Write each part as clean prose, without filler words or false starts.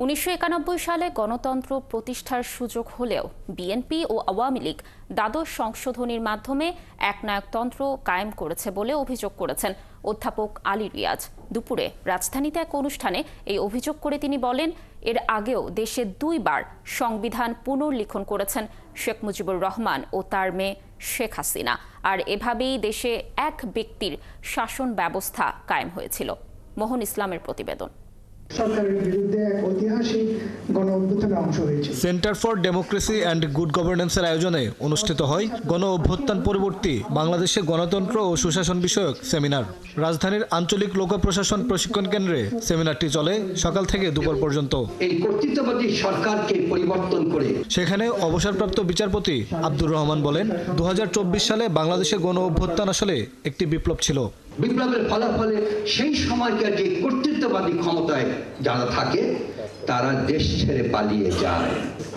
1991 সালে গণতন্ত্র প্রতিষ্ঠার সুযোগ হলেও বিএনপি ও আওয়ামী লীগ দ্বাদশ সংশোধনীর মাধ্যমে একনায়কতন্ত্র কায়েম করেছে বলে অভিযোগ করেছেন অধ্যাপক আলী রিয়াজ। দুপুরে রাজধানীতে এক অনুষ্ঠানে এই অভিযোগ করে তিনি বলেন, এর আগেও দেশে 2 বার সংবিধান পুনর্লিখন করেছেন শেখ মুজিবুর রহমান ও তার মেয়ে শেখ হাসিনা, আর এভাবেই দেশে এক ব্যক্তির শাসন ব্যবস্থা কায়েম হয়েছিল। মোহন ইসলামের প্রতিবেদন। সরকারের বিরুদ্ধে এক ঐতিহাসিক গণ-অভ্যুত্থানের অংশ হয়েছে। Centre for democracy and good গভর্নেন্সের আয়োজনে অনুষ্ঠিত হয় গণ-অভ্যুত্থান পরবর্তী বাংলাদেশে গণতন্ত্র ও সুশাসন বিষয়ক সেমিনার। রাজধানীর আঞ্চলিক লোক প্রশাসন প্রশিক্ষণ কেন্দ্রে সেমিনারটি চলে সকাল থেকে দুপুর পর্যন্ত। এই কর্তৃত্ববাদী সরকারকে পরিবর্তন করে সেখানে অবসরপ্রাপ্ত বিচারপতি আব্দুর রহমান বলেন, 2024 সালে বাংলাদেশে গণ-অভ্যুত্থান আসলে একটি বিপ্লব ছিল। বিপ্লবের ফলাফলে সেই সময়কার যে কর্তৃত্ববাদী ক্ষমতায় যারা থাকে তারা দেশ ছেড়ে পালিয়ে যায়।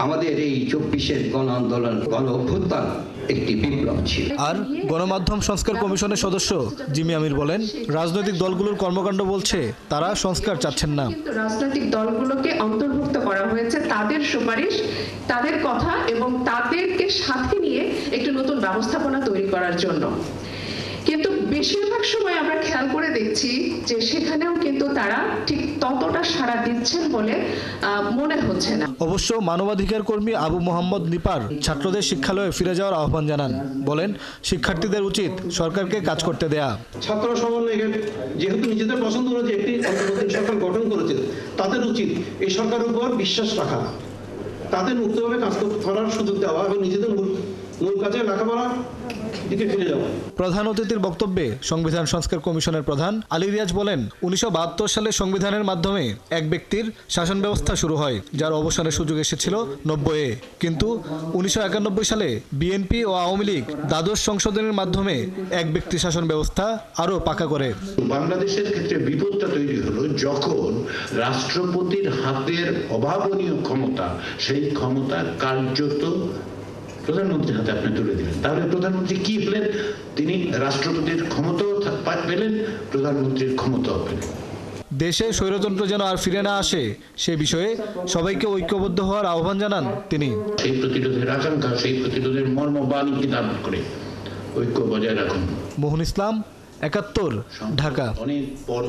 আমাদের এই 24-এর গণ আন্দোলন গণ অভ্যুত্থান একটি বিপ্লব ছিল। আর গণমাধ্যম সংস্কার কমিশনের সদস্য জিমি আমির বলেন, রাজনৈতিক দলগুলোর কর্মকাণ্ড বলছে তারা সংস্কার চাচ্ছেন না। রাজনৈতিক দলগুলোকে অন্তর্ভুক্ত করা হয়েছে তাদের সুপারিশ, তাদের কথা এবং তাদেরকে সাথে নিয়ে একটি নতুন ব্যবস্থাপনা তৈরি করার জন্য। কিন্তু বেশিরভাগ সময় আমরা খেয়াল করে দেখছি যে সেখানেও কিন্তু তারা ঠিক ততটা সাড়া দিচ্ছেন বলে মনে হচ্ছে না। অবশ্য মানবাধিকার কর্মী আবু মোহাম্মদ নিপার ছাত্রদের শিক্ষালয়ে ফিরে যাওয়ার আহ্বান জানান। বলেন, শিক্ষার্থীদের উচিত সরকারকে কাজ করতে দেয়া। ছাত্র সমন্বয়কের যেহেতু নিজেদের পছন্দ অনুযায়ী একটি অন্তর্বর্তী সরকার গঠন করেছে, তাদের উচিত এই সরকারের উপর বিশ্বাস রাখা, তাদের মুক্তভাবে কাজ করার সুযোগ দেওয়া এবং নিজেদের মূল কাজে লেখাপড়া দিকে ফিরে যাওয়া। প্রধান অতিথির বক্তব্যে সংবিধান সংস্কার কমিশনের প্রধান আলী রিয়াজ বলেন, 1972 সালে সংবিধানের মাধ্যমে এক ব্যক্তির শাসন ব্যবস্থা শুরু হয়, যার অবসানের সুযোগ এসেছিল 90-এ। কিন্তু 1991 সালে বিএনপি ও আওয়ামী লীগ দ্বাদশ সংশোধনের মাধ্যমে এক ব্যক্তি শাসন ব্যবস্থা আরও পাকা করে। বাংলাদেশের ক্ষেত্রে বিপদটা তৈরি হলো যখন রাষ্ট্রপতির হাতের অভাবনীয় ক্ষমতা, সেই ক্ষমতা কার্যত প্রধানমন্ত্রীর হাতে আপনি তুলে দিলেন। তাহলে প্রধানমন্ত্রী কি পেলেন? তিনি রাষ্ট্রপতির ক্ষমতাও পেলেন, প্রধানমন্ত্রীর ক্ষমতাও পেলেন। দেশে স্বৈরতন্ত্র যেন আর ফিরে না আসে সে বিষয়ে সবাইকে ঐক্যবদ্ধ হওয়ার আহ্বান জানান তিনি। সেই প্রতিরোধের আকাঙ্ক্ষা, সেই প্রতিরোধের মর্মবাণীকে ধারণ করে ঐক্য বজায় রাখুন। মোহন ইসলাম, 71, ঢাকা। অনেক বড়